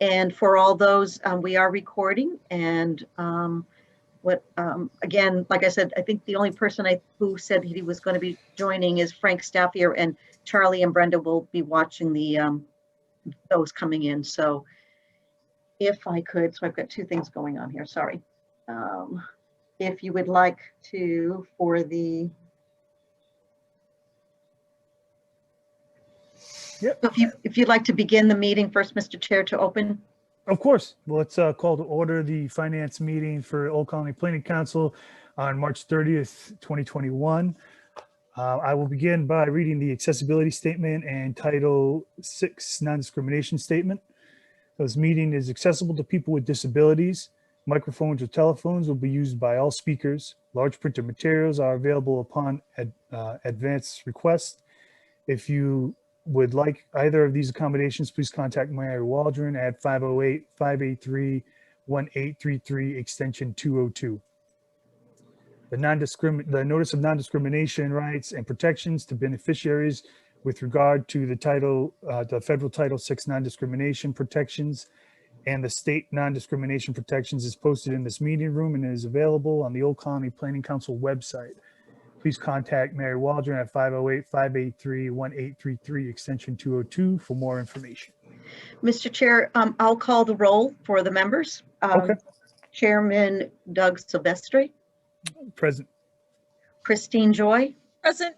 And for all those, we are recording. And again, like I said, I think the only person who said he was going to be joining is Frank Staffier, and Charlie and Brenda will be watching those coming in. So if I could, so I've got two things going on here, sorry. If you would like to, for the, Yep. if you'd like to begin the meeting first, Mr. Chair, to open. Of course. Well, let's call to order the finance meeting for Old Colony Planning Council on March 30th, 2021. I will begin by reading the accessibility statement and Title 6 non-discrimination statement. This meeting is accessible to people with disabilities. Microphones or telephones will be used by all speakers. Large printed materials are available upon advance request. If you would like either of these accommodations, please contact Mary Waldron at 508-583-1833 extension 202. The notice of non-discrimination rights and protections to beneficiaries with regard to the federal Title 6 non-discrimination protections and the state non-discrimination protections is posted in this meeting room and is available on the Old Colony Planning Council website. Please contact Mary Waldron at 508-583-1833 extension 202 for more information. Mr. Chair, I'll call the roll for the members. Okay. Chairman Doug Silvestri. Present. Christine Joy. Present.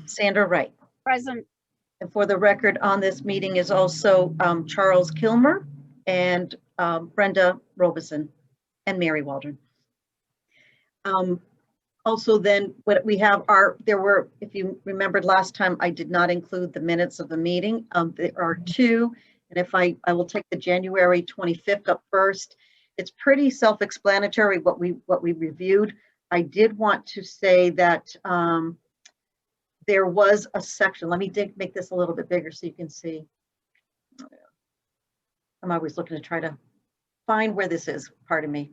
Sandra Wright. Present. And for the record on this meeting is also Charles Kilmer and Brenda Robeson and Mary Waldron. Also then what we have if you remembered last time, I did not include the minutes of the meeting. There are two, and if I will take the January 25th up first. It's pretty self-explanatory what we reviewed. I did want to say that there was a section. Let me make this a little bit bigger so you can see. I'm always looking to try to find where this is. Pardon me.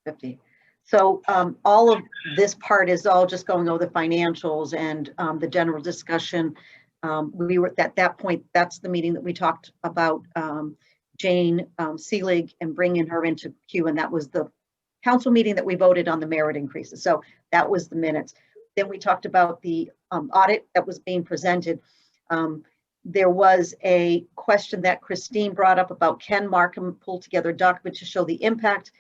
50. So all of this part is all just going over the financials and the general discussion. We were at that point, that's the meeting that we talked about Jane Seelig and bringing her into queue, and that was the council meeting that we voted on the merit increases. So that was the minutes. Then we talked about the audit that was being presented. There was a question that Christine brought up about can Markham pull together a document to show the impact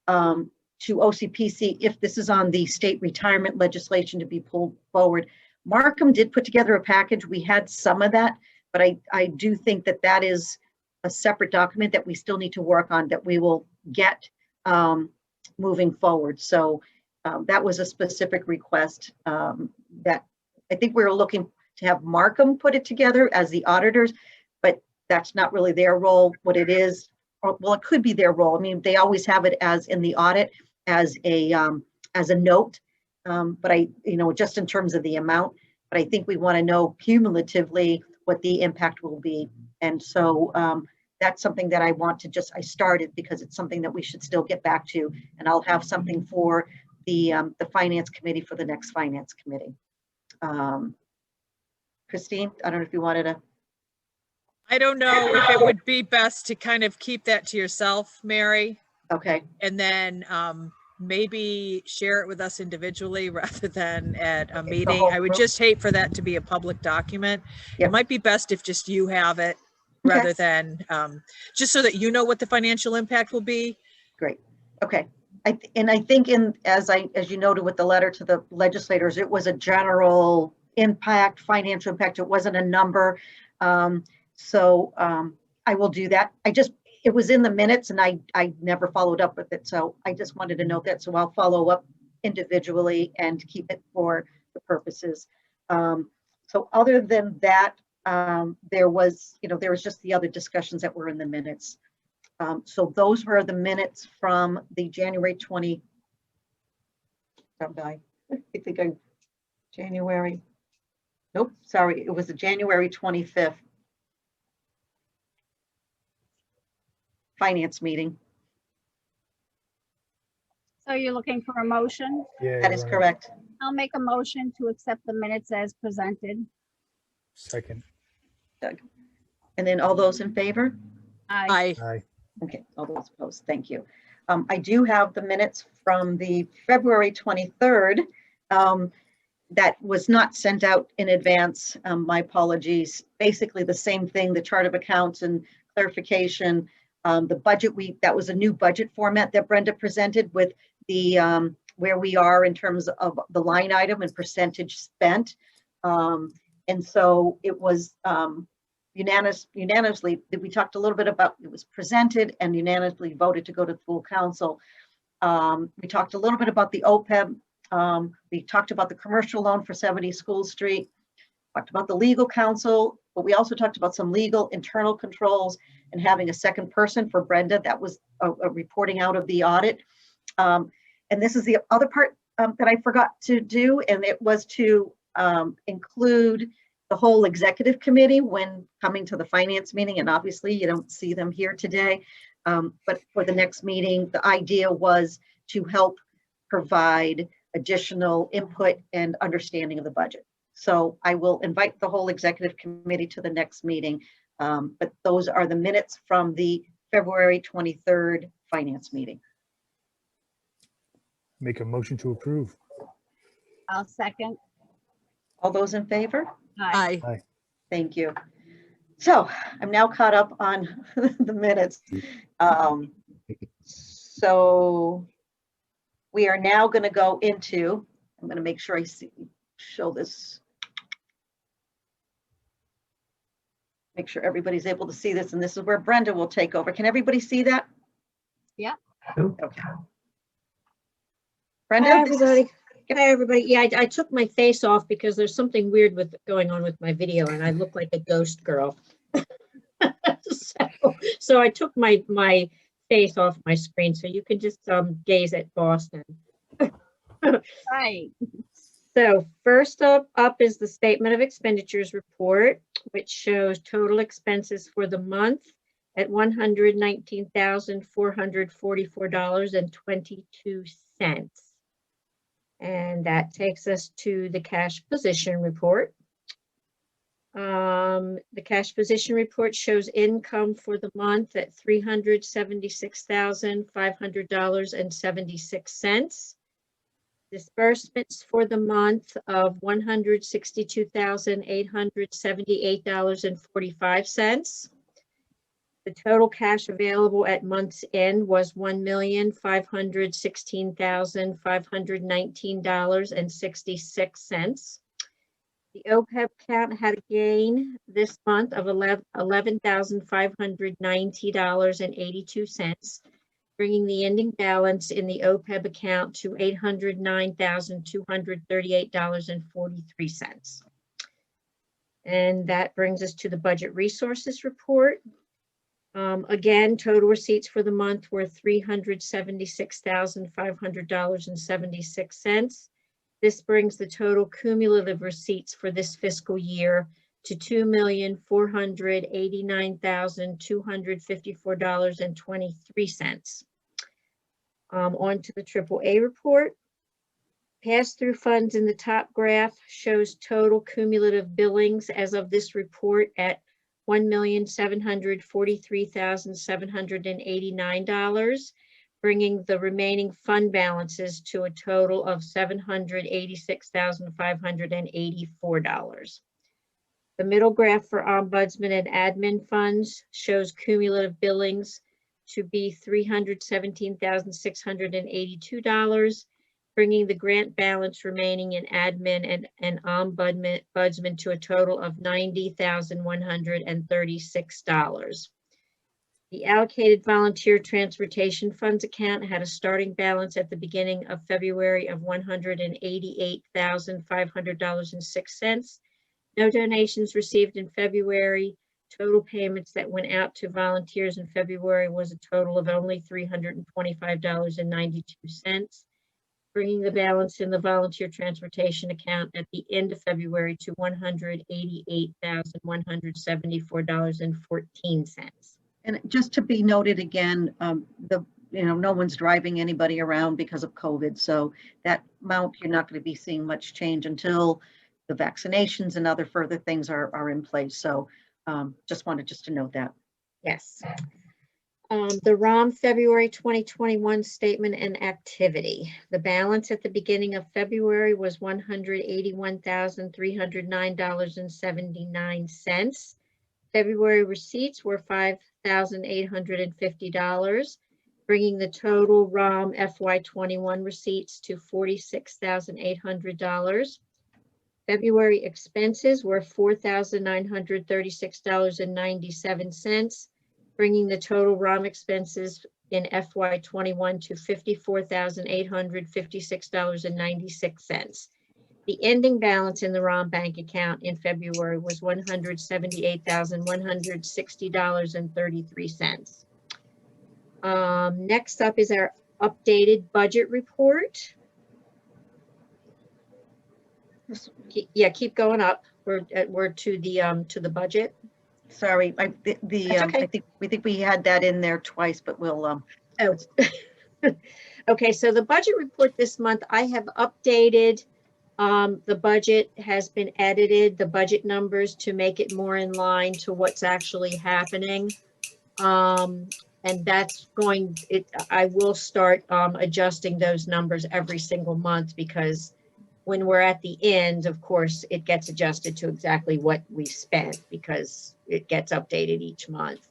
to OCPC if this is on the state retirement legislation to be pulled forward. Markham did put together a package. We had some of that, but I do think that that is a separate document that we still need to work on that we will get moving forward. So that was a specific request that I think we were looking to have Markham put it together as the auditors, but that's not really their role. What it is, well, it could be their role. I mean, they always have it as in the audit as a note, but just in terms of the amount, but I think we want to know cumulatively what the impact will be. And so that's something that I started because it's something that we should still get back to. And I'll have something for the finance committee for the next finance committee. Christine, I don't know if you wanted to. I don't know if it would be best to kind of keep that to yourself, Mary. Okay. And then maybe share it with us individually rather than at a meeting. I would just hate for that to be a public document. Yep. It might be best if just you have it rather than just so that you know what the financial impact will be. Great. Okay. I think as you noted with the letter to the legislators, it was a general impact, financial impact. It wasn't a number. So I will do that. It was in the minutes and I never followed up with it. So I just wanted to note that. So I'll follow up individually and keep it for the purposes. So other than that, there was just the other discussions that were in the minutes. So those were the minutes from the January 20. Nope, sorry, it was the January 25th finance meeting. So you're looking for a motion? Yeah, that is correct. I'll make a motion to accept the minutes as presented. Second. Doug. And then all those in favor? Aye. Aye. Aye. Okay, all those opposed, thank you. I do have the minutes from the February 23rd. That was not sent out in advance. My apologies. Basically the same thing, the chart of accounts and clarification. The budget, that was a new budget format that Brenda presented with the where we are in terms of the line item and percentage spent. And so it was unanimously that we talked a little bit about, it was presented and unanimously voted to go to full council. We talked a little bit about the OPEB. We talked about the commercial loan for 70 School Street, talked about the legal counsel, but we also talked about some legal internal controls and having a second person for Brenda. That was a reporting out of the audit. And this is the other part that I forgot to do, and it was to include the whole executive committee when coming to the finance meeting. And obviously you don't see them here today, but for the next meeting, the idea was to help provide additional input and understanding of the budget. So I will invite the whole executive committee to the next meeting. But those are the minutes from the February 23rd finance meeting. Make a motion to approve. I'll second. All those in favor? Aye. Aye. Thank you. So I'm now caught up on the minutes. So we are now going to go into, I'm going to make sure I show this. Make sure everybody's able to see this, and this is where Brenda will take over. Can everybody see that? Yeah. Okay. Brenda? Hi, everybody. Hi, everybody. Yeah, I took my face off because there's something weird going on with my video, and I look like a ghost girl. so I took my face off my screen, so you can just gaze at Boston. Right. So first up is the statement of expenditures report, which shows total expenses for the month at $119,444.22. And that takes us to the cash position report. The cash position report shows income for the month at $376,500.76. Disbursements for the month of $162,878.45. The total cash available at month's end was $1,516,519.66. The OPEB count had a gain this month of $11,590.82, bringing the ending balance in the OPEB account to $809,238.43. And that brings us to the budget resources report. Again, total receipts for the month were $376,500.76. This brings the total cumulative receipts for this fiscal year to $2,489,254.23. On to the AAA report. Pass-through funds in the top graph shows total cumulative billings as of this report at $1,743,789, bringing the remaining fund balances to a total of $786,584. The middle graph for ombudsman and admin funds shows cumulative billings to be $317,682, bringing the grant balance remaining in admin and ombudsman to a total of $90,136. The allocated volunteer transportation funds account had a starting balance at the beginning of February of $188,500.06. No donations received in February. Total payments that went out to volunteers in February was a total of only $325.92. Bringing the balance in the volunteer transportation account at the end of February to $188,174.14. And just to be noted again, no one's driving anybody around because of COVID. So that amount, you're not going to be seeing much change until the vaccinations and other further things are in place. So just wanted to note that. Yes. The ROM February 2021 statement and activity. The balance at the beginning of February was $181,309.79. February receipts were $5,850, bringing the total ROM FY21 receipts to $46,800. February expenses were $4,936.97, bringing the total ROM expenses in FY21 to $54,856.96. The ending balance in the ROM bank account in February was $178,160.33. Next up is our updated budget report. Yeah, keep going up. We're to the budget. Sorry, That's okay. I think we had that in there twice, but we'll, Oh. Okay, so the budget report this month, I have updated. The budget has been edited, the budget numbers, to make it more in line to what's actually happening. And that's I will start adjusting those numbers every single month, because when we're at the end, of course, it gets adjusted to exactly what we spent, because it gets updated each month.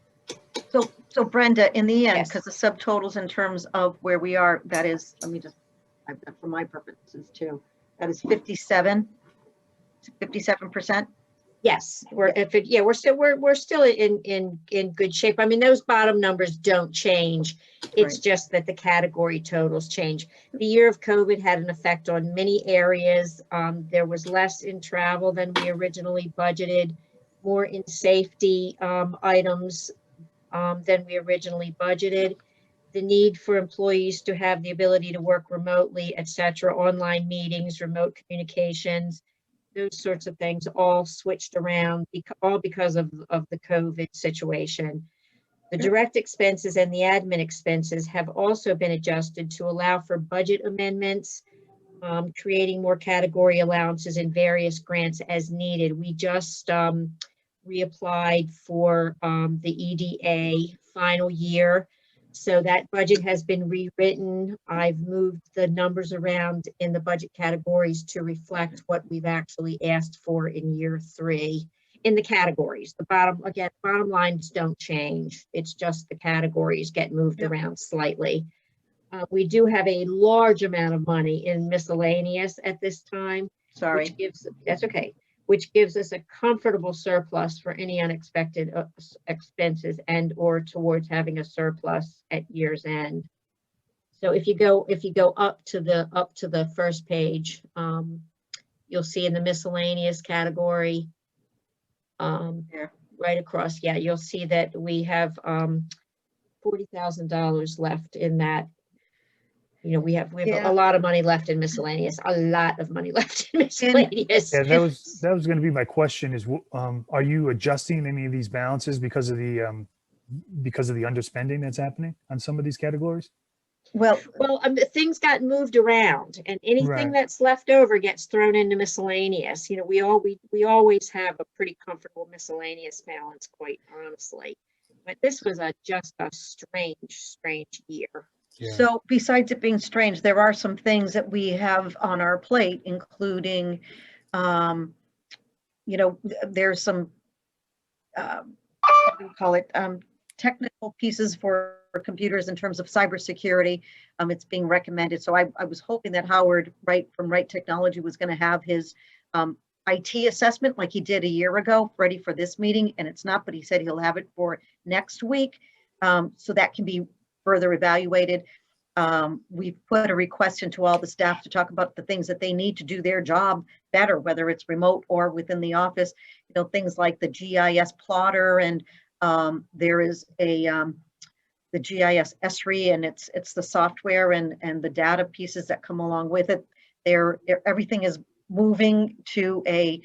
so Brenda, in the end, Yes. because the subtotals in terms of where we are, that is, let me just, for my purposes too, that is 57%. Yes, we're still in good shape. I mean, those bottom numbers don't change. It's Right. just that the category totals change. The year of COVID had an effect on many areas. There was less in travel than we originally budgeted, more in safety items than we originally budgeted. The need for employees to have the ability to work remotely, et cetera, online meetings, remote communications, those sorts of things all switched around, all because of the COVID situation. The direct expenses and the admin expenses have also been adjusted to allow for budget amendments, creating more category allowances in various grants as needed. We just reapplied for the EDA final year. So that budget has been rewritten. I've moved the numbers around in the budget categories to reflect what we've actually asked for in year 3 in the categories. The bottom lines don't change. It's just the categories get moved around slightly. We do have a large amount of money in miscellaneous at this time. Sorry. Which gives us a comfortable surplus for any unexpected expenses and or towards having a surplus at year's end. So if you go up to the first page, you'll see in the miscellaneous category, right across, you'll see that we have $40,000 left in that. You know, we have a lot of money left in miscellaneous, a lot of money left in miscellaneous. Yeah, that was going to be my question is, are you adjusting any of these balances because of the underspending that's happening on some of these categories? Well, things got moved around, and anything Right. that's left over gets thrown into miscellaneous. You know, we always have a pretty comfortable miscellaneous balance, quite honestly. But this was just a strange year. Yeah. so besides it being strange, there are some things that we have on our plate, including, there's some, what do you call it, technical pieces for computers in terms of cybersecurity. It's being recommended. So I was hoping that Howard from Right Technology was going to have his IT assessment like he did a year ago, ready for this meeting, and it's not, but he said he'll have it for next week. So that can be further evaluated. We've put a request into all the staff to talk about the things that they need to do their job better, whether it's remote or within the office, things like the GIS plotter, and there is the GIS ESRI, and it's the software and the data pieces that come along with it. Everything is moving to an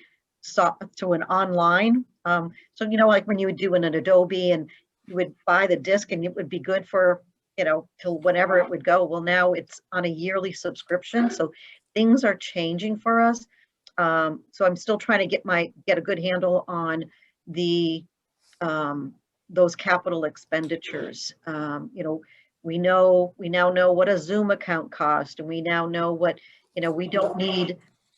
online. So like when you would do in an Adobe and you would buy the disk and it would be good for till whenever it would go. Well, now it's on a yearly subscription, so things are changing for us. So I'm still trying to get a good handle on the those capital expenditures. We now know what a Zoom account cost, and we now know what, we don't need,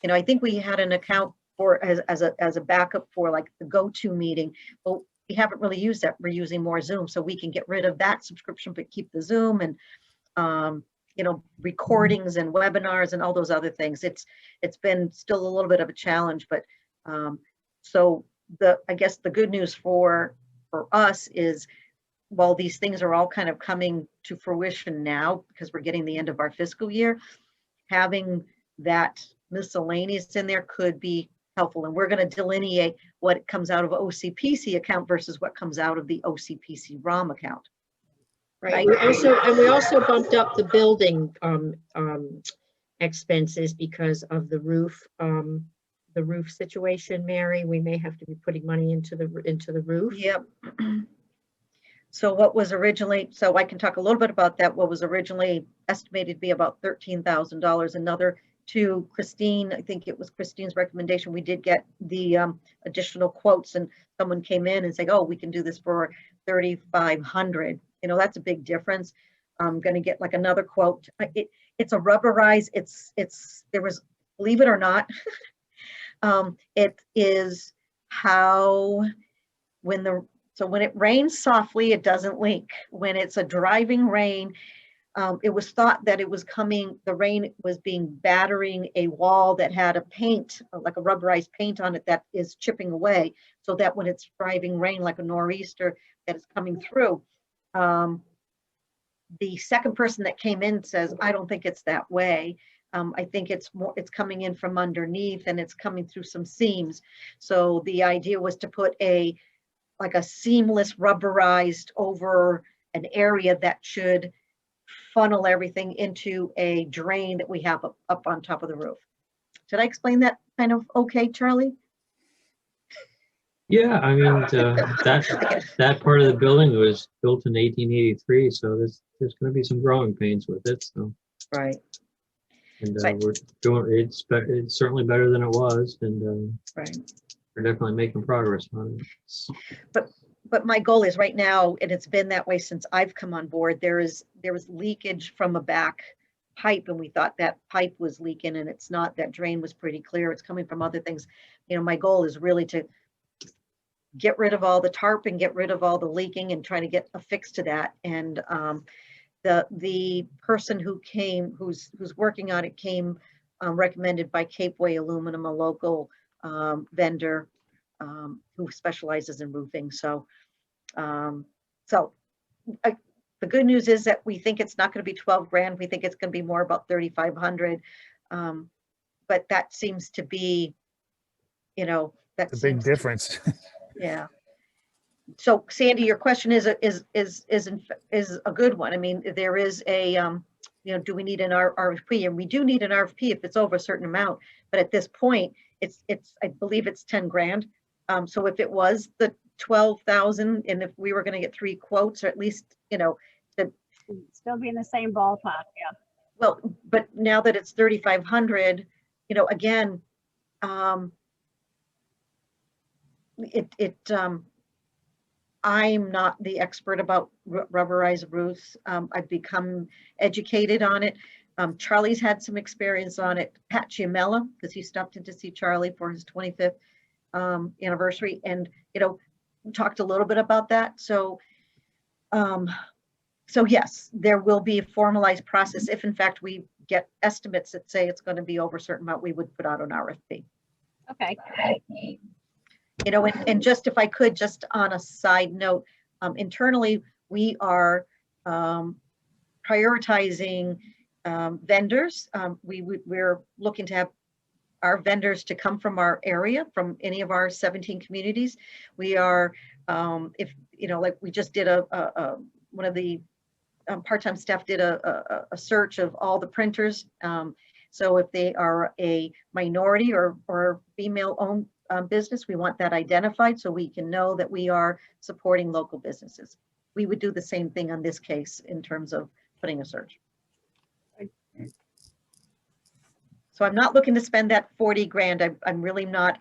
I think we had an account for as a backup for like the go-to meeting. Well, we haven't really used that. We're using more Zoom, so we can get rid of that subscription, but keep the Zoom and, recordings and webinars and all those other things. It's been still a little bit of a challenge, but so I guess the good news for us is, while these things are all kind of coming to fruition now because we're getting the end of our fiscal year, having that miscellaneous in there could be helpful. And we're going to delineate what comes out of OCPC account versus what comes out of the OCPC ROM account. Right. We also bumped up the building expenses because of the roof situation, Mary. We may have to be putting money into the roof. Yep. So what was originally, so I can talk a little bit about that. What was originally estimated to be about $13,000, another to Christine, I think it was Christine's recommendation. We did get the additional quotes, and someone came in and said, oh, we can do this for $3,500. That's a big difference. I'm going to get like another quote. It's a rubberized, there was, believe it or not, it is how, when it rains softly, it doesn't leak. When it's a driving rain, it was thought that it was coming, the rain was battering a wall that had a paint, like a rubberized paint on it that is chipping away, so that when it's driving rain, like a nor'easter that is coming through. The second person that came in says, I don't think it's that way. I think it's coming in from underneath and it's coming through some seams. So the idea was to put like a seamless rubberized over an area that should funnel everything into a drain that we have up on top of the roof. Did I explain that kind of okay, Charlie? Yeah, I mean, that part of the building was built in 1883, so there's going to be some growing pains with it. So right, and right. We're doing it's certainly better than it was, and right. We're definitely making progress on it. But my goal is right now, and it's been that way since I've come on board, there was leakage from a back pipe, and we thought that pipe was leaking, and it's not. That drain was pretty clear. It's coming from other things. My goal is really to get rid of all the tarp and get rid of all the leaking and try to get a fix to that. And the person who's working on it came recommended by Capeway Aluminum, a local vendor who specializes in roofing. So the good news is that we think it's not going to be 12 grand. We think it's going to be more about 3,500. But that seems to be, that's a big difference. Yeah. So Sandy, your question is a good one. I mean, there is a, do we need an RFP? And we do need an RFP if it's over a certain amount. But at this point, I believe it's 10 grand. So if it was the 12,000, and if we were going to get 3 quotes, or at least, Still be in the same ballpark, yeah. Well, but now that it's 3,500, again, I'm not the expert about rubberized roofs. I've become educated on it. Charlie's had some experience on it. Pat Giamella, because he stopped in to see Charlie for his 25th anniversary, and we talked a little bit about that. So yes, there will be a formalized process. If in fact we get estimates that say it's going to be over a certain amount, we would put out an RFP. Okay. And just if I could, just on a side note, internally, we are prioritizing vendors. We're looking to have our vendors to come from our area, from any of our 17 communities. We are, like we just did one of the part-time staff did a search of all the printers. So if they are a minority or female-owned business, we want that identified so we can know that we are supporting local businesses. We would do the same thing on this case in terms of putting a search. So I'm not looking to spend that 40 grand. I'm really not.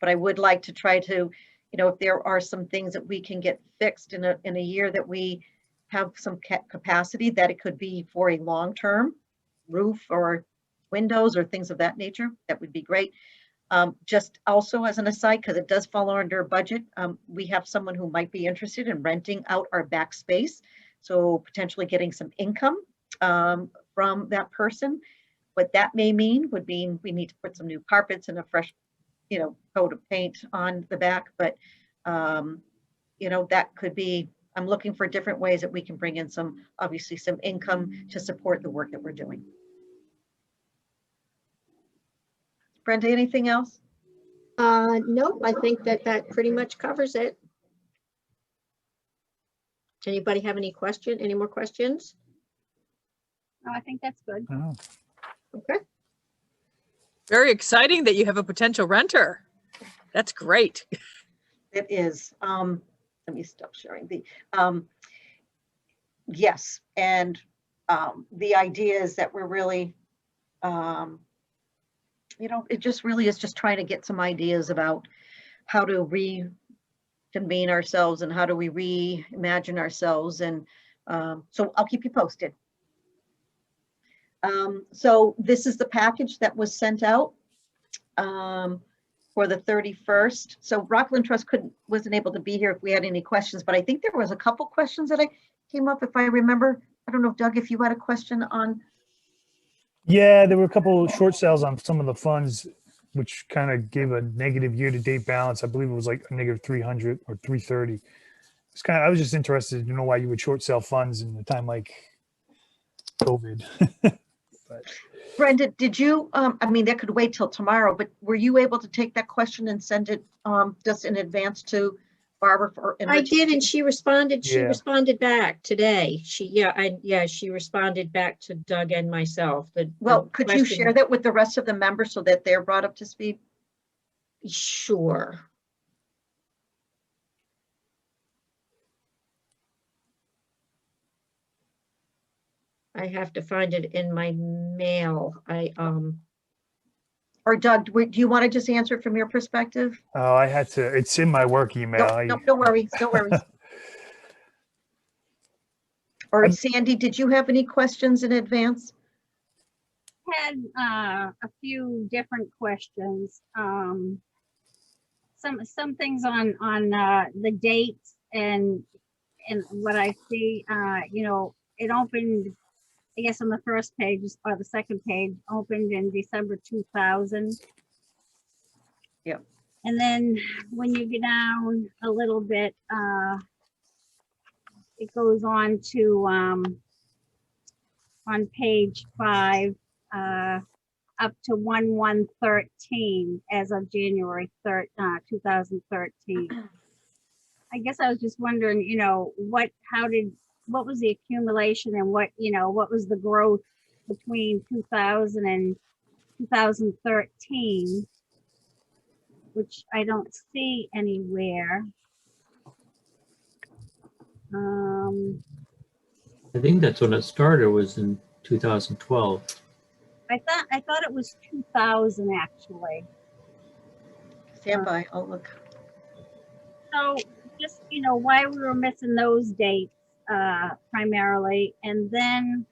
But I would like to try to, you know, if there are some things that we can get fixed in a year that we have some capacity, that it could be for a long-term roof or windows or things of that nature, that would be great. Just also as an aside, because it does fall under budget, we have someone who might be interested in renting out our back space. So potentially getting some income from that person. What that may mean would mean we need to put some new carpets and a fresh, you know, coat of paint on the back. But, you know, that could be, I'm looking for different ways that we can bring in some, obviously some income to support the work that we're doing. Brenda, anything else? No, I think that pretty much covers it. Anybody have any more questions? No, I think that's good. Oh, Okay. Very exciting that you have a potential renter. That's great. It is. Let me stop sharing the, yes. And the idea is that we're really, you know, it just really is just trying to get some ideas about how to reconvene ourselves and how do we reimagine ourselves. And so I'll keep you posted. So this is the package that was sent out for the 31st. So Rockland Trust wasn't able to be here if we had any questions, but I think there was a couple questions that came up, if I remember. I don't know, Doug, if you had a question on. yeah, there were a couple of short sales on some of the funds, which kind of gave a negative year-to-date balance. I believe it was like a negative 300 or 330. It's kind of, I was just interested to know why you would short sell funds in a time like COVID. But Brenda, did you, I mean, that could wait till tomorrow, but were you able to take that question and send it just in advance to Barbara? I did, and she responded. She Yeah. responded back today. She responded back to Doug and myself. Well, could you share that with the rest of the members so that they're brought up to speed? Sure. I have to find it in my mail. Or Doug, do you want to just answer it from your perspective? oh, I had to, it's in my work email. No, don't worry, don't worry. Or Sandy, did you have any questions in advance? Had a few different questions. Some things on the dates and what I see. You know, it opened, I guess, on the first page or the second page, opened in December 2000. Yep. And then when you get down a little bit, it goes on to on page 5, up to 1/1/13 as of January 3rd, 2013. I guess I was just wondering, you know, what was the accumulation and what was the growth between 2000 and 2013, which I don't see anywhere. I think that's when it started, was in 2012. I thought it was 2000 actually. Stand by, I'll look. So just, you know, why we were missing those dates primarily. And then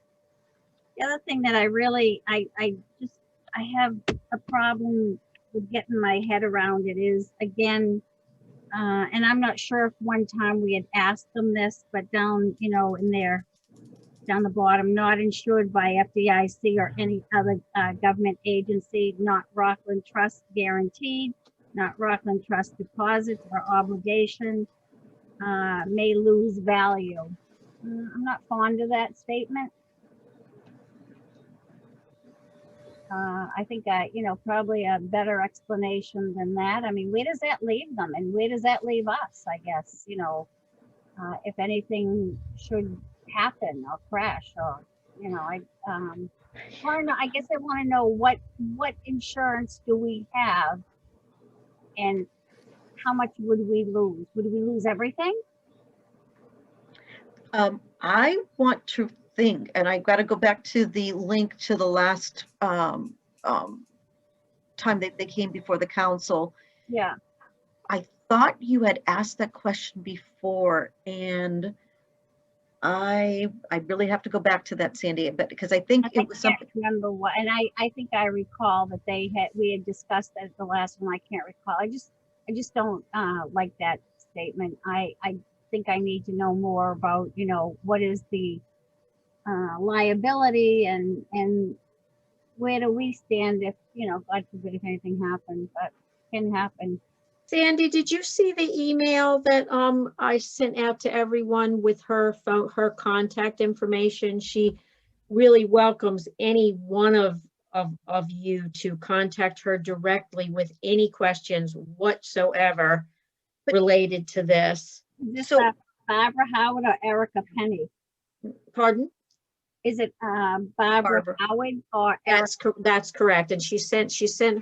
the other thing that I really, I have a problem with getting my head around it is, again, and I'm not sure if one time we had asked them this, but down, you know, in there, down the bottom, not insured by FDIC or any other government agency, not Rockland Trust guaranteed, not Rockland Trust deposits or obligation, may lose value. I'm not fond of that statement. I think, you know, probably a better explanation than that. I mean, where does that leave them? And where does that leave us, I guess, you know, if anything should happen or crash or, you know, I want to know, I guess I want to know what insurance do we have and how much would we lose? Would we lose everything? I want to think, and I've got to go back to the link to the last time that they came before the council. Yeah. I thought you had asked that question before, and I really have to go back to that, Sandy, but because I think it was I something. can't remember what, and I think I recall that we had discussed that at the last one. I can't recall. I just don't like that statement. I think I need to know more about, you know, what is the liability and where do we stand if, you know, God forbid if anything happens, but can happen. Sandy, did you see the email that I sent out to everyone with her phone, her contact information? She really welcomes any one of you to contact her directly with any questions whatsoever related to this. Is this So- Barbara Howard or Erica Penny? Pardon? Is it Barbara Barbara. Howard or Erica? That's correct. And she sent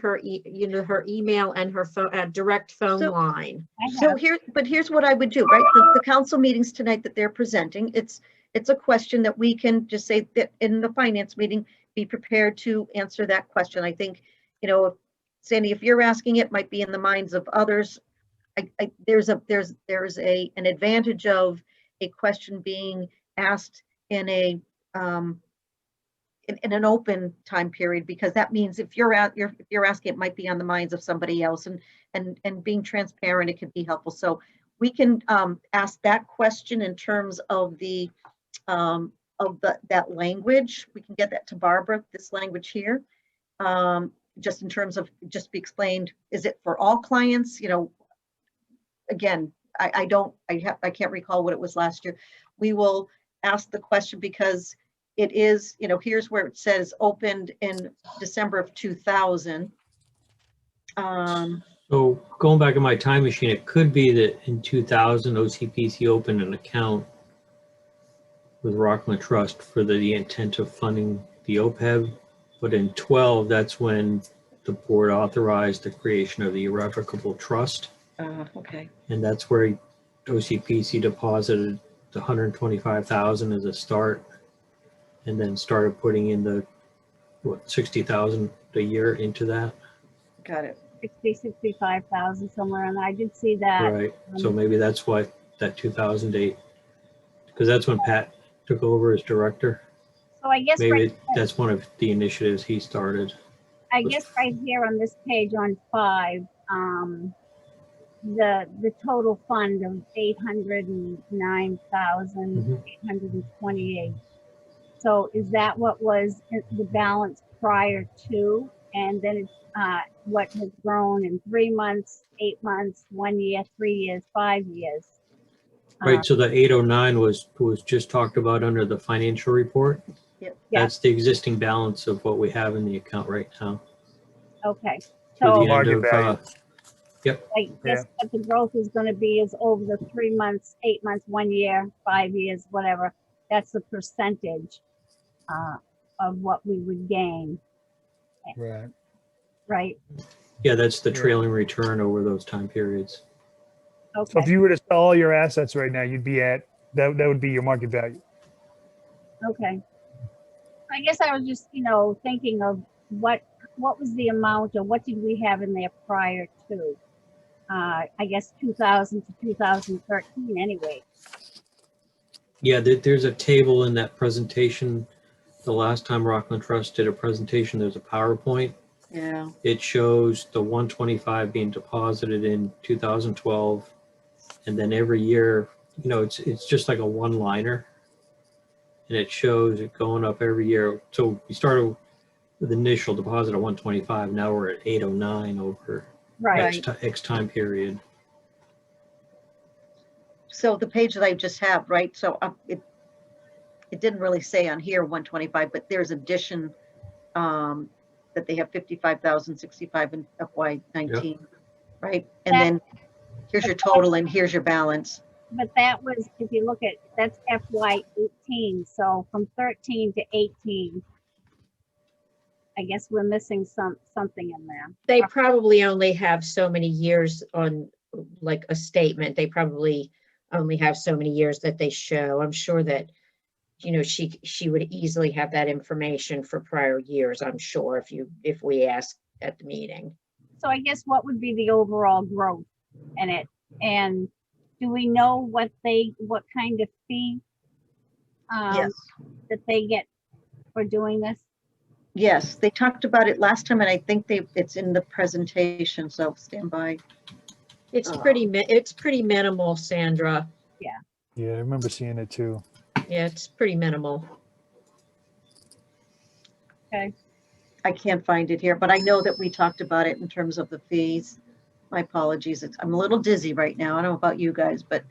her her email and her phone, direct phone So- line. So here's what I would do, right? The council meetings tonight that they're presenting, it's a question that we can just say that in the finance meeting, be prepared to answer that question. I think, you know, Sandy, if you're asking, it might be in the minds of others. There's an advantage of a question being asked in in an open time period, because that means if you're asking, it might be on the minds of somebody else, and being transparent, it can be helpful. So we can ask that question in terms of that language. We can get that to Barbara, this language here, just in terms of just be explained. Is it for all clients? You know, again, I can't recall what it was last year. We will ask the question because it is, you know, here's where it says opened in December of 2000. So going back in my time machine, it could be that in 2000, OCPC opened an account with Rockland Trust for the intent of funding the OPEB. But in 12, that's when the board authorized the creation of the irrevocable trust. Okay. And that's where OCPC deposited the 125,000 as a start, and then started putting in the 60,000 a year into that. Got it. 65,000 somewhere, and I did see that. Right. So maybe that's why that 2000 date, because that's when Pat took over as director. So I guess Maybe that's one of the initiatives he started. right here on this page on 5, the total fund of 809,828. So is that what was the balance prior to? And then it's what has grown in 3 months, 8 months, 1 year, 3 years, 5 years. Right. So the 809 was just talked about under the financial report. Yep. That's the existing balance of what we have in the account right now. Okay. Through So the end Market of, value. I guess what the growth is going to be is over the 3 months, 8 months, 1 year, 5 years, whatever. That's the percentage of what we would gain, Right. right? Yeah, that's the Yeah. trailing return over those time periods. So if Okay. you were to sell all your assets right now, you'd be at, that would be your market value. Okay. I guess I was just, you know, thinking of what was the amount, or what did we have in there prior to? I guess 2000 to 2013 anyway. Yeah, there's a table in that presentation. The last time Rockland Trust did a presentation, there's a PowerPoint. Yeah. It shows the 125 being deposited in 2012. And then every year, you know, it's just like a one-liner. And it shows it going up every year. So we started with initial deposit of 125. Now we're at 809 over Right. X time period. So the page that I just have, right? So it didn't really say on here 125, but there's addition that they have 55,065 in FY19, right? And then here's your total and here's your balance. But that was, if you look at, that's FY18. So from 13 to 18, I guess we're missing something in there. They probably only have so many years on like a statement. They probably only have so many years that they show. I'm sure that, you know, she would easily have that information for prior years, I'm sure, if we ask at the meeting. So I guess what would be the overall growth in it And do we know what kind of fee Yes, that they get for doing this? yes, they talked about it last time, and I think it's in the presentation, so stand by. It's pretty minimal, Sandra. Yeah, I remember seeing it too. Yeah, it's pretty minimal. Okay. I can't find it here, but I know that we talked about it in terms of the fees. My apologies, I'm a little dizzy right now. I don't know about you guys, but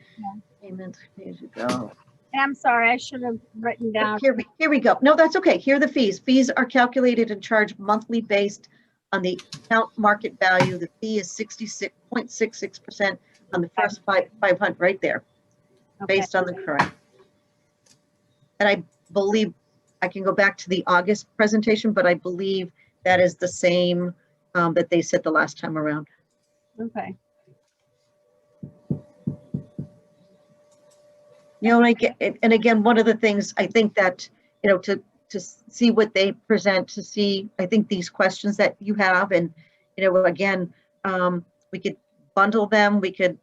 payments, here you go. And I'm sorry, I should have written down. Here we go. No, that's okay. Here are the fees. Fees are calculated and charged monthly based on the account market value. The fee is 66.66% on the first 500 right there, Okay. based on the current. And I believe, I can go back to the August presentation, but I believe that is the same that they said the last time around. Okay. You know, and again, one of the things I think that, you know, to see what they present, to see, I think these questions that you have, and, you know, again, we could bundle them, we could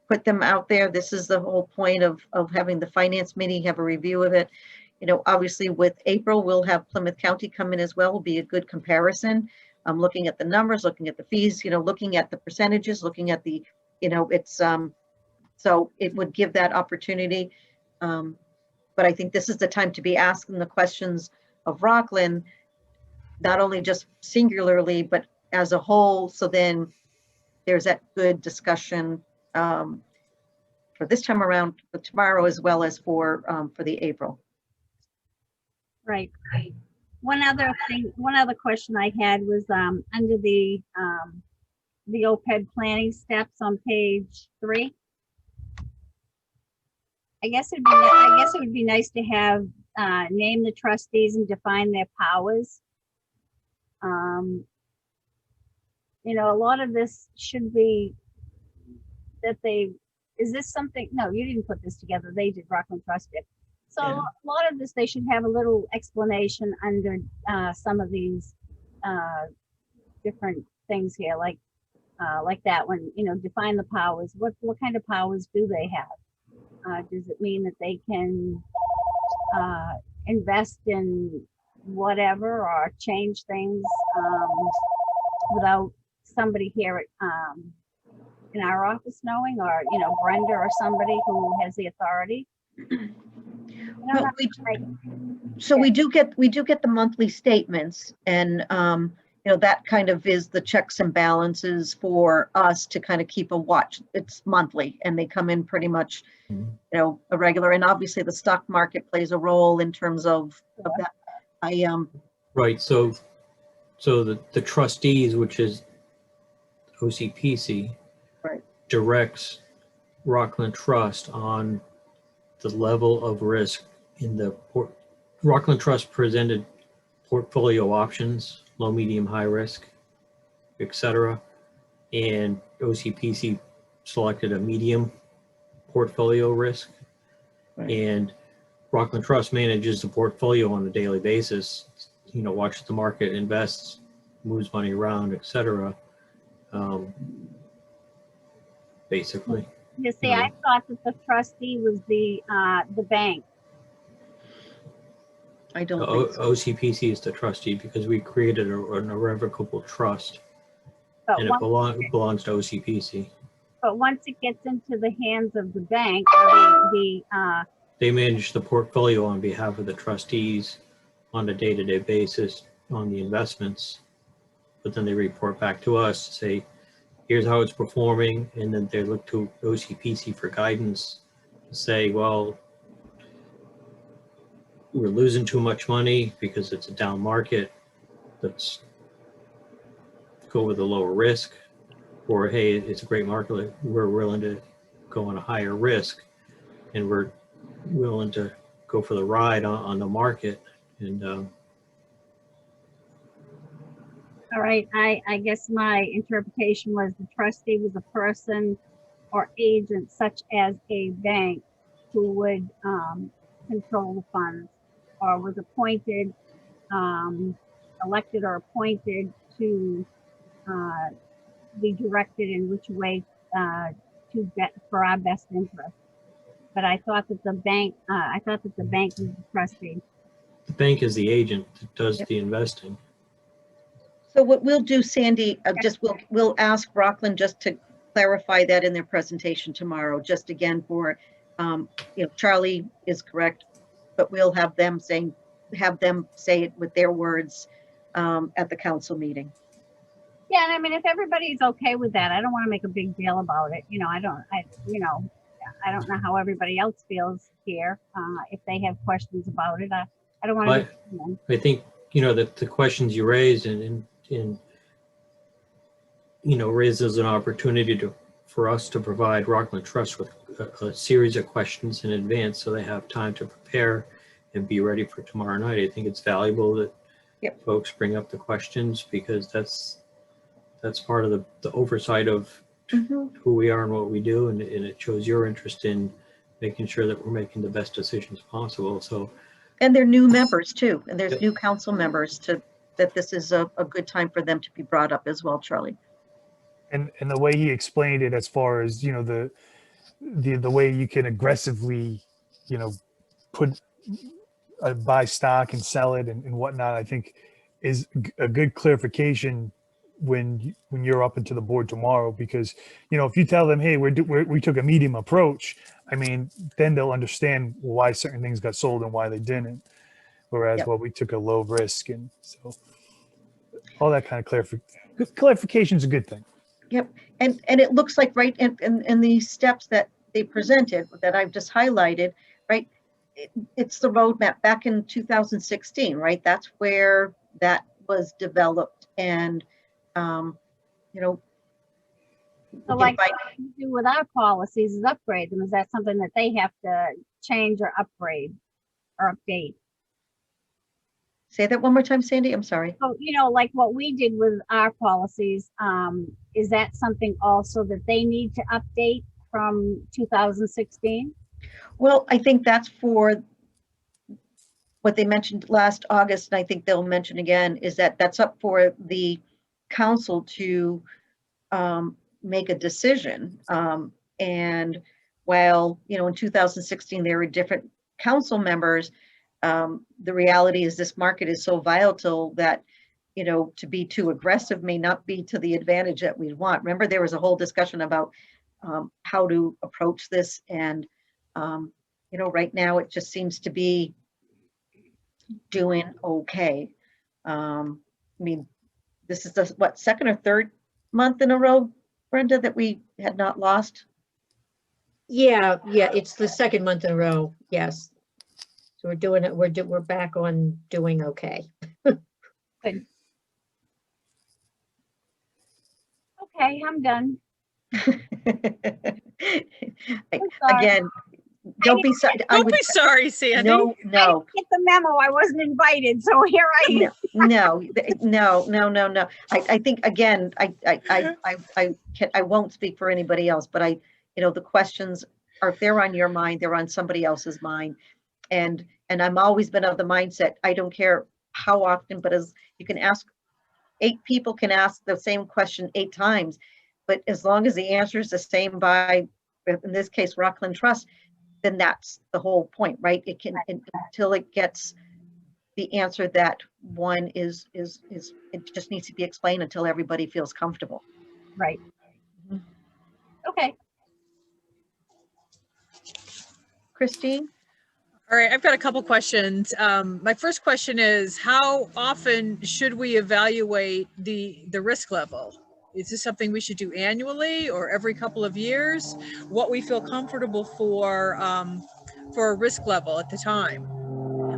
put them out there. This is the whole point of having the finance meeting, have a review of it. You know, obviously with April, we'll have Plymouth County come in as well, will be a good comparison. Looking at the numbers, looking at the fees, you know, looking at the percentages, looking at the, you know, it's, so it would give that opportunity. But I think this is the time to be asking the questions of Rockland, not only just singularly, but as a whole. So then there's that good discussion for this time around, for tomorrow, as well as for the April. Right. One other question I had was under the OPEB planning steps on page 3. I guess it would be nice to have name the trustees and define their powers. You know, a lot of this should be that is this something? No, you didn't put this together. They did, Rockland Trust did. So Yeah. a lot of this, they should have a little explanation under some of these different things here, like that one, you know, define the powers. What kind of powers do they have? Does it mean that they can invest in whatever or change things without somebody here at in our office knowing, or, you know, Brenda or somebody who has the authority? Well, we do get the monthly statements, and you know, that kind of is the checks and balances for us to kind of keep a watch. It's monthly, and they come in pretty much, you know, a regular. And obviously, the stock market plays a role in terms of that. Right, so the trustees, which is OCPC, Right. directs Rockland Trust on the level of risk in the Rockland Trust presented portfolio options, low, medium, high risk, etc. And OCPC selected a medium portfolio risk. Right. And Rockland Trust manages the portfolio on a daily basis, you know, watches the market, invests, moves money around, etc. Basically. You see, I thought that the trustee was the bank. I don't think so. OCPC is the trustee because we created an irrevocable trust, But and it belongs to OCPC. But once it gets into the hands of the bank, or They manage the portfolio on behalf of the trustees on a day-to-day basis on the investments, but then they report back to us to say, here's how it's performing, and then they look to OCPC for guidance to say, well, we're losing too much money because it's a down market, let's go with a lower risk, or hey, it's a great market, we're willing to go on a higher risk, and we're willing to go for the ride on the market. And all right, I guess my interpretation was the trustee was a person or agent such as a bank who would control the funds, or was appointed, elected or appointed to be directed in which way to get for our best interest. But I thought that the bank was the trustee. The bank is the agent that does Yep. the investing. So what we'll do, Sandy, we'll ask Rockland just to clarify that in their presentation tomorrow, just again for, Charlie is correct, but we'll have them say it with their words at the council meeting. Yeah, and I mean, if everybody's okay with that, I don't want to make a big deal about it. I don't know how everybody else feels here. If they have questions about it, I don't want to. I think, that the questions you raised and raises an opportunity for us to provide Rockland Trust with a series of questions in advance so they have time to prepare and be ready for tomorrow night. I think it's valuable that Yep. folks bring up the questions, because that's part of the oversight of who we are and what we do, and it shows your interest in making sure that we're making the best decisions possible. So, And they're new members too, and there's Yep. new council members that this is a good time for them to be brought up as well, Charlie. And the way he explained it, as far as, the way you can aggressively, put buy stock and sell it and whatnot, I think is a good clarification when you're up into the board tomorrow, because, if you tell them, hey, we took a medium approach, I mean, then they'll understand why certain things got sold and why they didn't. Whereas, Yep. well, we took a low risk. And so all that kind of clarification is a good thing. Yep, and it looks like right in the steps that they presented that I've just highlighted, right? It's the roadmap back in 2016, right? That's where that was developed, and So like what we do with our policies is upgrade them. Is that something that they have to change or upgrade or update? Say that one more time, Sandy. I'm sorry. So, like what we did with our policies, is that something also that they need to update from 2016? Well, I think that's for what they mentioned last August, and I think they'll mention again, is that's up for the council to make a decision. And while, in 2016, there were different council members, the reality is this market is so volatile that, to be too aggressive may not be to the advantage that we want. Remember, there was a whole discussion about how to approach this. And, right now it just seems to be doing okay. I mean, this is the, second or third month in a row, Brenda, that we had not lost? Yeah, it's the second month in a row. Yes. So we're doing it. We're back on doing okay. Good. Okay, I'm done. Again, don't be sorry. Don't be sorry, Sandy. No. I didn't get the memo. I wasn't invited, so here I am. No. I think, again, I won't speak for anybody else, but the questions are, if they're on your mind, they're on somebody else's mind. And I'm always been of the mindset, I don't care how often, but as you can ask, 8 people can ask the same question 8 times, but as long as the answer is the same by, in this case, Rockland Trust, then that's the whole point, right? It can, until it gets the answer that one is it just needs to be explained until everybody feels comfortable. Right. Okay. Christine? All right, I've got a couple questions. My first question is, how often should we evaluate the risk level? Is this something we should do annually or every couple of years? What we feel comfortable for a risk level at the time?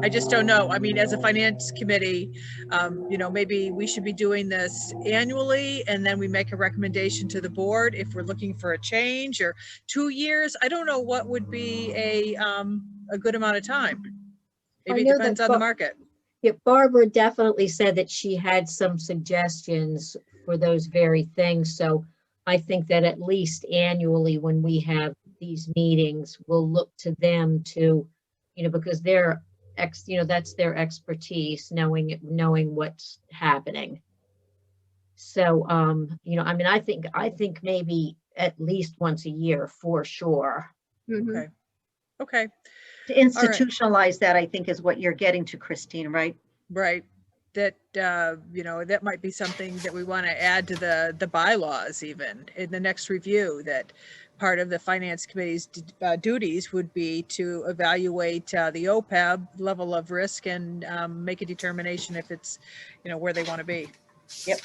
I just don't know. I mean, as a finance committee, maybe we should be doing this annually, and then we make a recommendation to the board if we're looking for a change, or 2 years. I don't know what would be a good amount of time. Maybe it depends on the market. Yeah, Barbara definitely said that she had some suggestions for those very things. So I think that at least annually, when we have these meetings, we'll look to them to, because they're that's their expertise, knowing what's happening. So, I mean, I think maybe at least once a year for sure. Mhm. Okay. Okay, To institutionalize that, I think is what you're getting to, Christine, right? right. That, you know, that might be something that we want to add to the bylaws even in the next review, that part of the finance committee's duties would be to evaluate the OPEB level of risk and make a determination if it's, you know, where they want to be. Yep.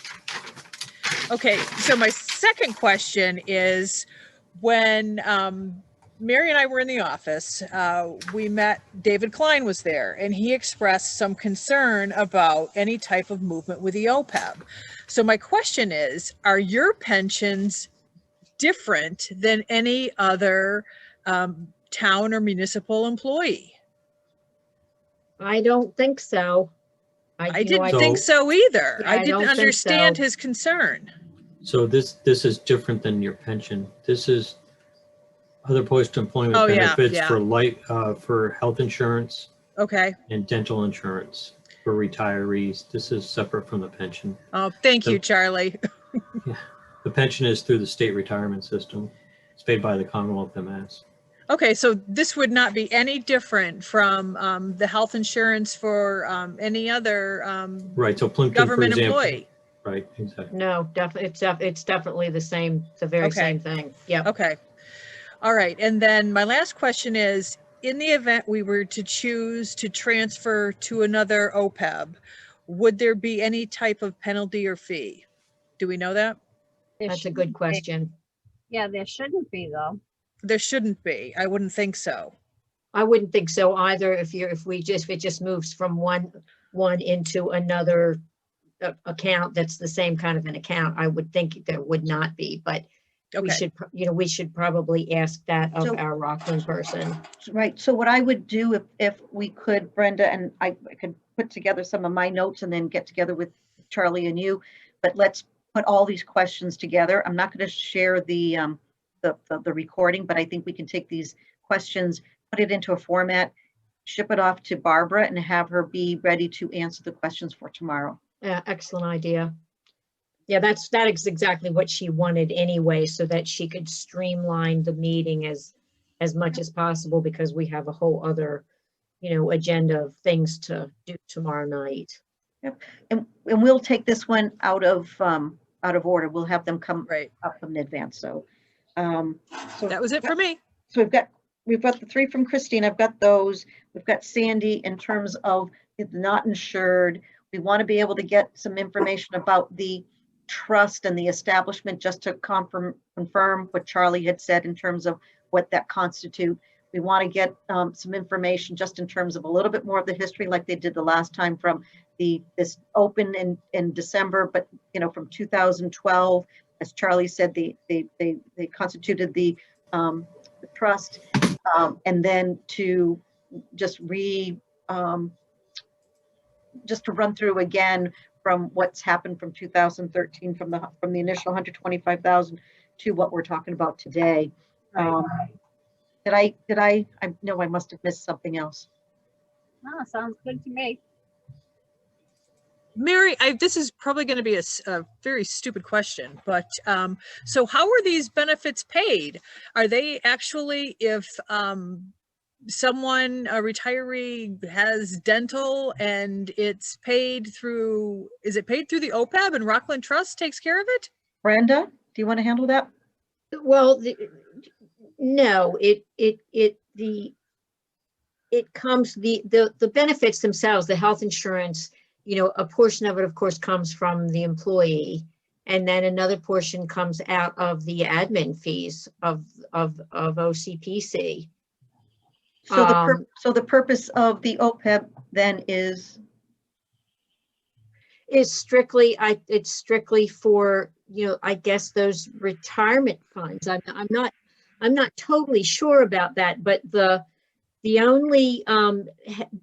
Okay, so my second question is, when Mary and I were in the office, we met, David Klein was there, and he expressed some concern about any type of movement with the OPEB. So my question is, are your pensions different than any other town or municipal employee? I don't think so. I didn't think so either. Yeah, I I didn't don't think understand so. his concern. So this is different than your pension. This is other post-employment Oh, yeah, benefits yeah. for health insurance Okay. and dental insurance for retirees. This is separate from the pension. Oh, thank you, So- Charlie. The pension is through the state retirement system. It's paid by the Commonwealth of Mass. Okay, so this would not be any different from the health insurance for any other Right, so Plimpton, for government example. employee? Right, exactly. No, definitely, it's definitely the same, the very Okay. same thing. Yep. Okay. All right. And then my last question is, in the event we were to choose to transfer to another OPEB, would there be any type of penalty or fee? Do we know that? There That's a shouldn't good be. question. Yeah, there shouldn't be though. There shouldn't be. I wouldn't think so. I wouldn't think so either. If it just moves from one into another account, that's the same kind of an account, I would think there would not be, but we Okay. should, we should probably ask that of So- our Rockland person. Right, so what I would do if we could, Brenda, and I could put together some of my notes and then get together with Charlie and you, but let's put all these questions together. I'm not going to share the recording, but I think we can take these questions, put it into a format, ship it off to Barbara and have her be ready to answer the questions for tomorrow. Yeah, excellent idea. Yeah, that is exactly what she wanted anyway, so that she could streamline the meeting as much as possible, because we have a whole other, agenda of things to do tomorrow night. And we'll take this one out of order. We'll have them come Right. up in advance. So That was it for me. So we've got the three from Christine. I've got those. We've got Sandy in terms of the not insured. We want to be able to get some information about the trust and the establishment, just to confirm what Charlie had said in terms of what that constitute. We want to get some information just in terms of a little bit more of the history, like they did the last time, from this open in December, but from 2012, as Charlie said, they constituted the trust, and then to just to run through again from what's happened from 2013, from the initial 125,000 to what we're talking about today. Did I know I must have missed something else. Oh, sounds good to me. Mary, this is probably going to be a very stupid question, but so how are these benefits paid? Are they actually, if someone, a retiree, has dental and it's paid through, is it paid through the OPEB and Rockland Trust takes care of it? Brenda, do you want to handle that? Well, no, it comes, the benefits themselves, the health insurance, a portion of it, of course, comes from the employee, and then another portion comes out of the admin fees of OCPC. So the purpose of the OPEB then is strictly, it's strictly for, I guess those retirement funds. I'm not totally sure about that, but the only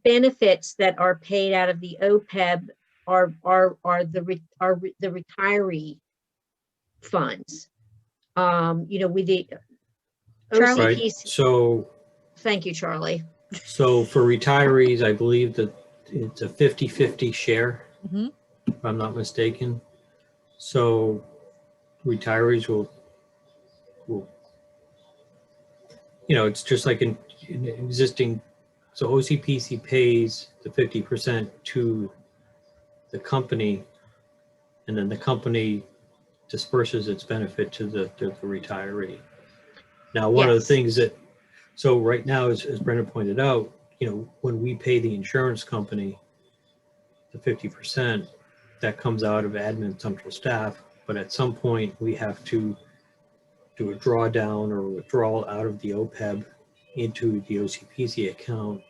benefits that are paid out of the OPEB are the retiree funds. With the Charlie? Right, OCPC. so Thank you, Charlie. for retirees, I believe that it's a 50-50 share, Mhm. if I'm not mistaken. So retirees will it's just like in existing, so OCPC pays the 50% to the company, and then the company disperses its benefit to the retiree. Now, one of the Yes. things that, so right now, as Brenda pointed out, when we pay the insurance company the 50%, that comes out of admin central staff, but at some point we have to do a drawdown or withdrawal out of the OPEB into the OCPC account.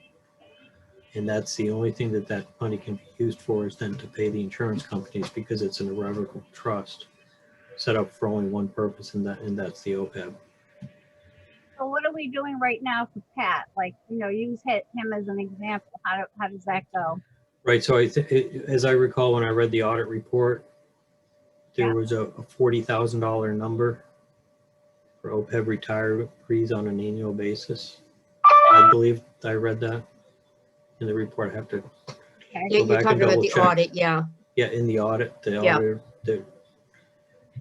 And that's the only thing that money can be used for, is then to pay the insurance companies, because it's an irrevocable trust set up for only one purpose, and that's the OPEB. So what are we doing right now for Pat? Like, use him as an example. How does that go? Right. So as I recall, when I read the audit report, there was a $40,000 number for OPEB retirees on an annual basis. I believe I read that in the report. I have to Okay. Yeah, go you're back and talking about double the check. audit, yeah. Yeah, in the audit, the Yeah. auditor, there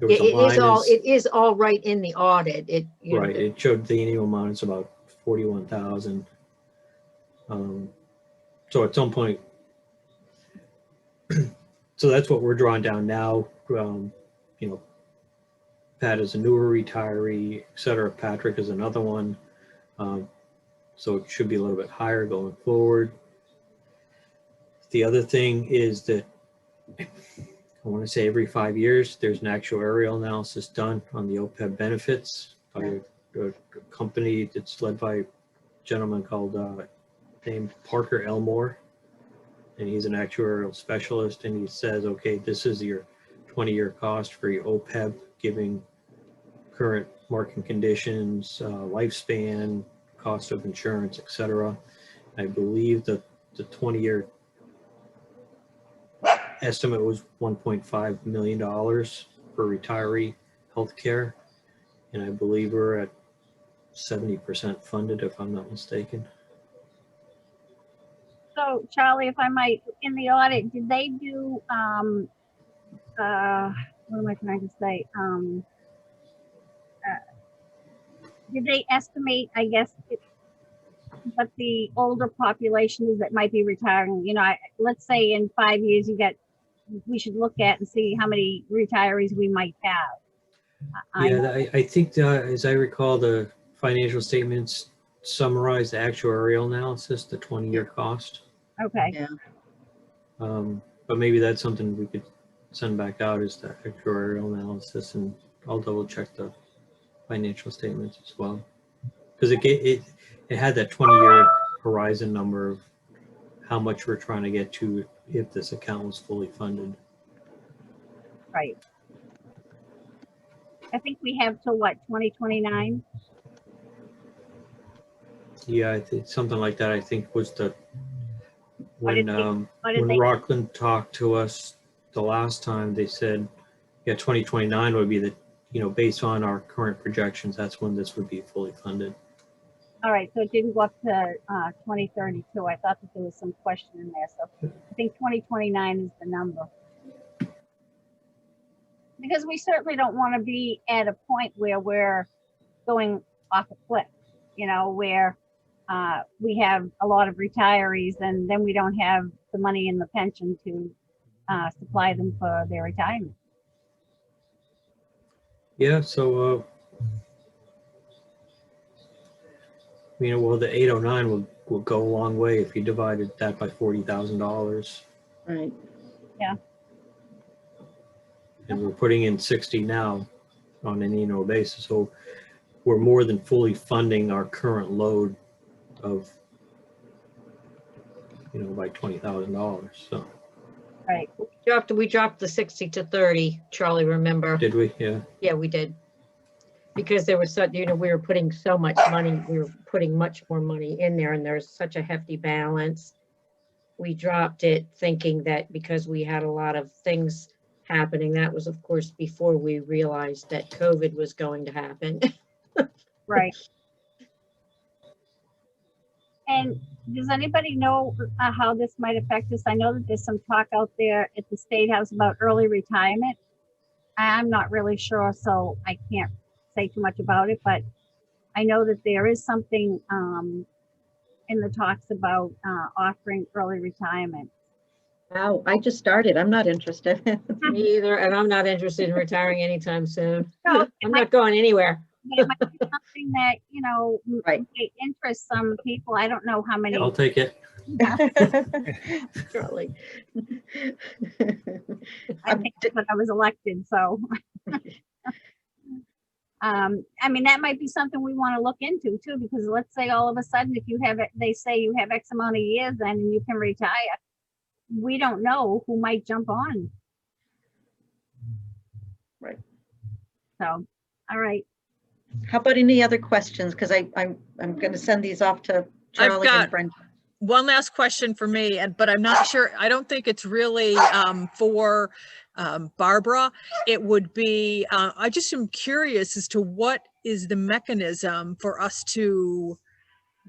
Yeah, was a line. it is all right in the audit. Right, it showed the annual amount is about 41,000. So at some point, so that's what we're drawing down now. Pat is a newer retiree, et cetera. Patrick is another one. So it should be a little bit higher going forward. The other thing is that I want to say every 5 years, there's an actuarial analysis done on the OPEB benefits by a company that's led by a gentleman called named Parker Elmore. And he's an actuarial specialist, and he says, okay, this is your 20-year cost for your OPEB, giving current market conditions, lifespan, cost of insurance, et cetera. I believe that the 20-year estimate was $1.5 million for retiree healthcare, and I believe we're at 70% funded, if I'm not mistaken. So Charlie, if I might, in the audit, did they do, what am I trying to say? Did they estimate, I guess, what the older population is that might be retiring? Let's say in 5 years, we should look at and see how many retirees we might have. Yeah, I think as I recall, the financial statements summarize the actuarial analysis, the 20-year cost. Okay. Yeah. But maybe that's something we could send back out, is the actuarial analysis, and I'll double check the financial statements as well, because it had that 20-year horizon number of how much we're trying to get to if this account was fully funded. Right. I think we have till what, 2029? Yeah, I think something like that. I think was the when they- Rockland talked to us the last time, they said, yeah, 2029 would be the, based on our current projections, that's when this would be fully funded. All right, so it didn't go up to 2032. I thought that there was some question in there. So I think 2029 is the number. Because we certainly don't want to be at a point where we're going off a cliff, where we have a lot of retirees and then we don't have the money in the pension to supply them for their retirement. Yeah, so well, the 809 will go a long way if you divided that by $40,000. Right. Yeah. And we're putting in 60 now on an annual basis, so we're more than fully funding our current load of, by $20,000. So. Right. We dropped the 60 to 30, Charlie, remember? Did we? Yeah. Yeah, we did. Because there was such, we were putting so much money, we were putting much more money in there, and there's such a hefty balance. We dropped it thinking that because we had a lot of things happening, that was of course before we realized that COVID was going to happen. Right. And does anybody know how this might affect us? I know that there's some talk out there at the State House about early retirement. I'm not really sure, so I can't say too much about it, but I know that there is something in the talks about offering early retirement. Wow, I just started. I'm not interested. Me either, and I'm not interested in retiring anytime soon. So I'm not going anywhere. it might be something that, you know, Right. might interest some people. I don't know how many. I'll take it. Charlie. I think when I was elected, so. I mean, that might be something we want to look into too, because let's say all of a sudden, if you have it, they say you have X amount of years then and you can retire. We don't know who might jump on. Right. So, all right. How about any other questions? Because I'm going to send these off to Charlie got- and Brenda. One last question for me, but I'm not sure, I don't think it's really for Barbara. It would be, I just am curious as to what is the mechanism for us to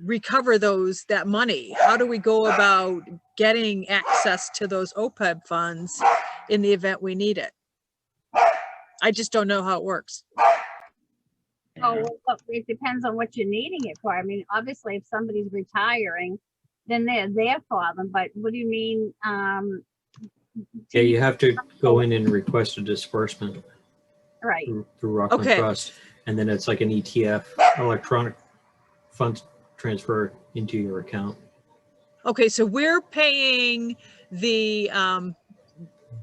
recover that money? How do we go about getting access to those OPEB funds in the event we need it? I just don't know how it works. Oh, well, it depends on what you're needing it for. I mean, obviously, if somebody's retiring, then they're there for them. But what do you mean? Yeah, you have to go in and request a disbursement Right. through Rockland Okay. Trust. And then it's like an ETF, electronic funds transfer into your account. Okay, so we're paying the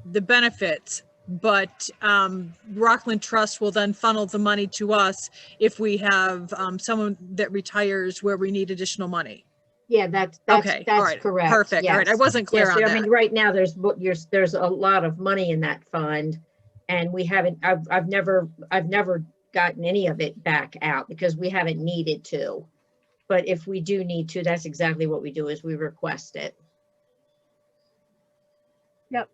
benefits, but Rockland Trust will then funnel the money to us if we have someone that retires where we need additional money. Yeah, that's Okay, all right, correct. perfect. All right, I yes. wasn't clear Yes, on I that. mean, right now, there's a lot of money in that fund, and we haven't, I've never gotten any of it back out because we haven't needed to. But if we do need to, that's exactly what we do, is we request it. Yep.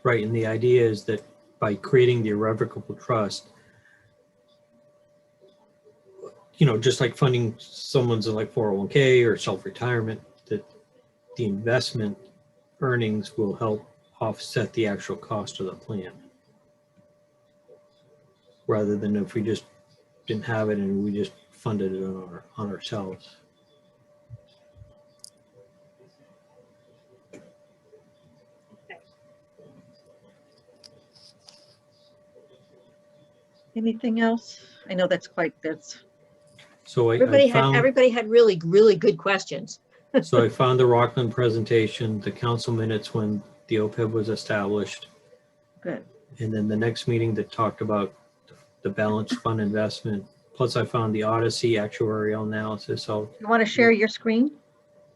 Right, and the idea is that by creating the irrevocable trust, you know, just like funding someone's like 401k or self-retirement, that the investment earnings will help offset the actual cost of the plan. Rather than if we just didn't have it and we just funded it on ourselves. Anything else? I know that's So I found, Everybody had really, really good questions. so I found the Rockland presentation, the council minutes when the OPEB was established, good. and then the next meeting that talked about the balanced fund investment. Plus I found the Odyssey actuarial analysis. So, You want to share your screen?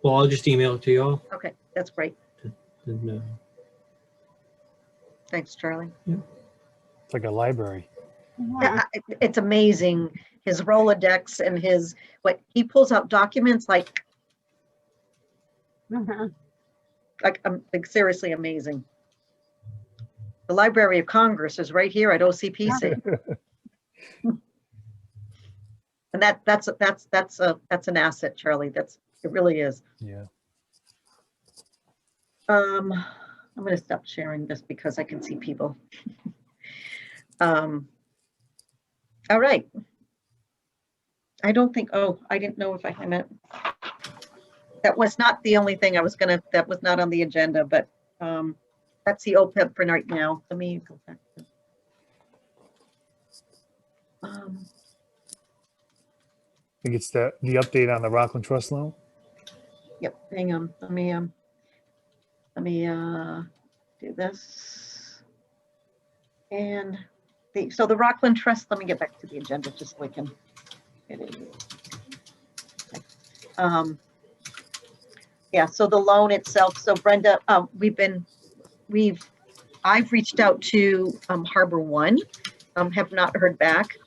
well, I'll just email it to you all. Okay, that's great. And, Thanks, Charlie. It's like a library. Yeah, it's amazing. His Rolodex and what he pulls out documents like seriously amazing. The Library of Congress is right here at OCPC. And that's an asset, Charlie. It really is. Yeah. I'm going to stop sharing this because I can see people. All right. I don't think, I didn't know if I meant, that was not the only thing that was not on the agenda, but that's the OPEB for right now. Let me go back. I think it's the update on the Rockland Trust loan. Yep, hang on. Let me do this. And so the Rockland Trust, let me get back to the agenda just so we can get it. Yeah, so the loan itself. So Brenda, I've reached out to Harbor One, have not heard back.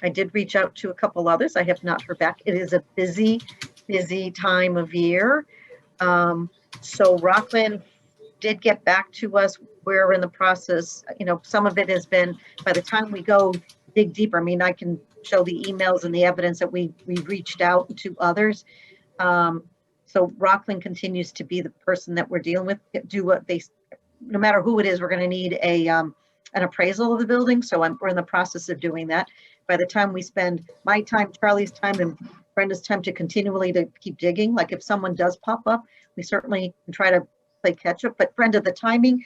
I did reach out to a couple others. I have not heard back. It is a busy time of year. So Rockland did get back to us. We're in the process, some of it has been, by the time we go dig deeper, I mean, I can show the emails and the evidence that we reached out to others. So Rockland continues to be the person that we're dealing with, no matter who it is, we're going to need an appraisal of the building. So we're in the process of doing that. by the time we spend my time, Charlie's time, and Brenda's time to continually to keep digging, like if someone does pop up, we certainly can try to play catch up. But Brenda, the timing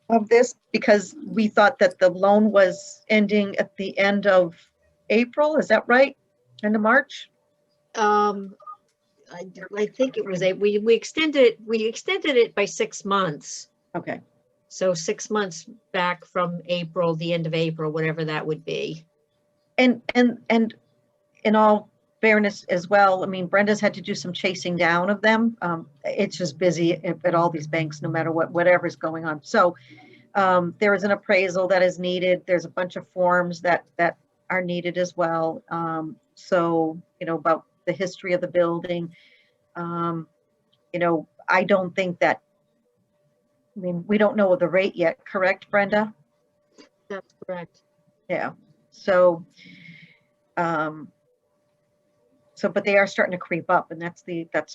of this, because we thought that the loan was ending at the end of April, is that right? End of March? I think it was we extended it by 6 months. Okay. So 6 months back from April, the end of April, whatever that would be. And in all fairness as well, I mean, Brenda's had to do some chasing down of them. It's just busy at all these banks, no matter whatever's going on. So there is an appraisal that is needed. There's a bunch of forms that are needed as well. So, you know, about the history of the building. You know, I don't think that, I mean, we don't know the rate yet, correct, Brenda? That's correct. Yeah. So, but they are starting to creep up, and that's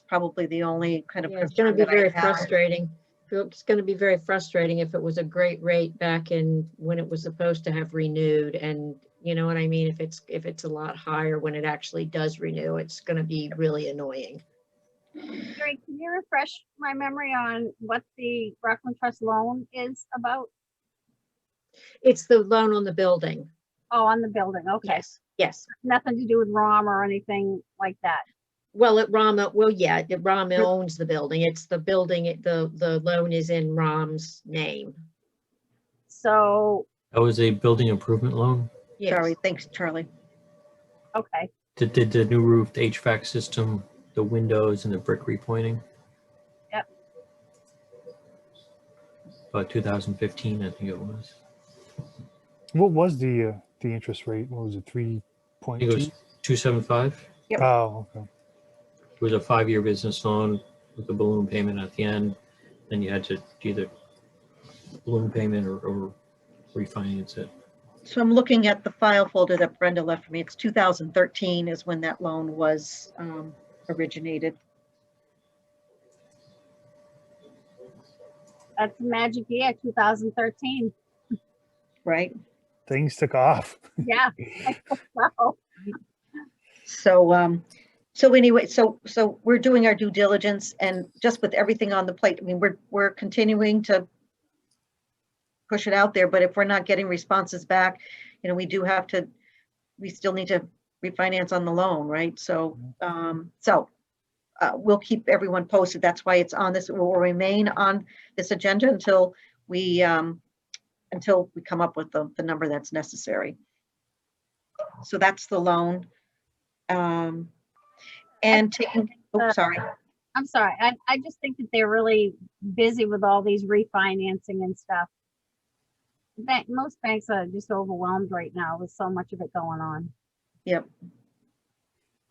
probably the only kind of Yeah, it's going to concern be that I very have. frustrating. It's going to be very frustrating if it was a great rate back in when it was supposed to have renewed, and you know what I mean? If it's a lot higher when it actually does renew, it's going to be really annoying. Gary, can you refresh my memory on what the Rockland Trust loan is about? It's the loan on the building. Oh, on the building, okay. Yes. Nothing to do with ROM or anything like that. Well, Rama owns the building. It's the building, the loan is in Rom's name. So, That was a building improvement loan. Yes. Sorry, thanks, Charlie. okay, Did the new roof, the HVAC system, the windows, and the brick repointing. Yep. About 2015, I think it was. What was the interest rate? What was it, I think it was 3.2? 275. Yep. Oh, okay. It was a 5-year business loan with a balloon payment at the end. Then you had to either balloon payment or refinance it. So I'm looking at the file folder that Brenda left for me. It's 2013 is when that loan was originated. that's the magic year, 2013. Right? Things took off. Yeah. Wow. So anyway, so we're doing our due diligence, and just with everything on the plate, I mean, we're continuing to push it out there, but if we're not getting responses back, you know, we still need to refinance on the loan, right? So, we'll keep everyone posted. That's why it's on this, it will remain on this agenda until we come up with the number that's necessary. So that's the loan. And taking, oh, sorry. I'm sorry. I just think that they're really busy with all these refinancing and stuff. Most banks are just overwhelmed right now with so much of it going on. Yep.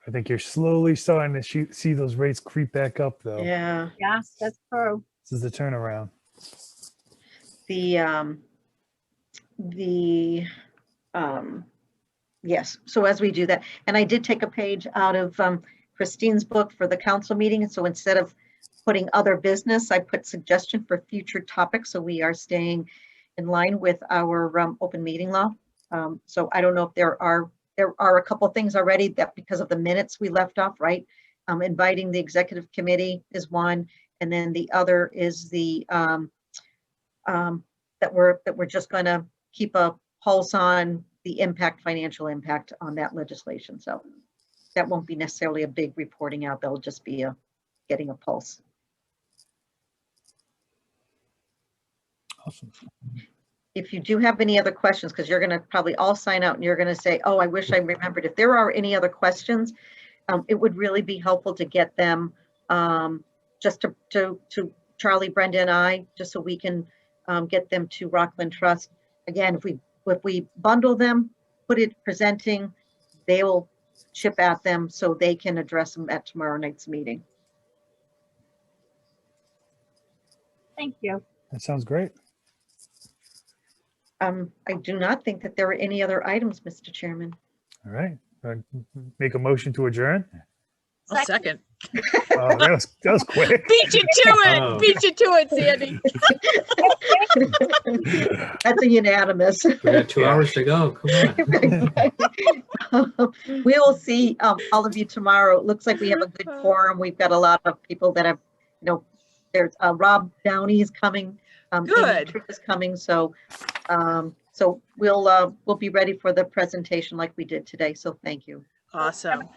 I think you're slowly starting to see those rates creep back up, though. Yeah. Yeah, that's true. This is the turnaround. Yes, so as we do that, and I did take a page out of Christine's book for the council meeting, and so instead of putting other business, I put suggestion for future topics, so we are staying in line with our open meeting law. So I don't know if there are a couple of things already that because of the minutes we left off, right? Inviting the executive committee is one, and then the other is the that we're just going to keep a pulse on the financial impact on that legislation. So that won't be necessarily a big reporting out. They'll just be getting a pulse. Awesome. If you do have any other questions, because you're going to probably all sign out and you're going to say, oh, I wish I remembered. If there are any other questions, it would really be helpful to get them just to Charlie, Brenda, and I, just so we can get them to Rockland Trust. Again, if we bundle them, put it presenting, they will chip at them so they can address them at tomorrow night's meeting. Thank you. That sounds great. I do not think that there are any other items, Mr. Chairman. All right. Make a motion to adjourn. I'll second. Oh, that was quick. Beat you to Oh. it. Beat you to it, Sandy. That's a unanimous. We got 2 hours to go. Come on. We will see all of you tomorrow. It looks like we have a good quorum. We've got a lot of people that have, there's Rob Downey is coming. Amy Good. Tripp is coming. So we'll be ready for the presentation like we did today. So thank you. Awesome.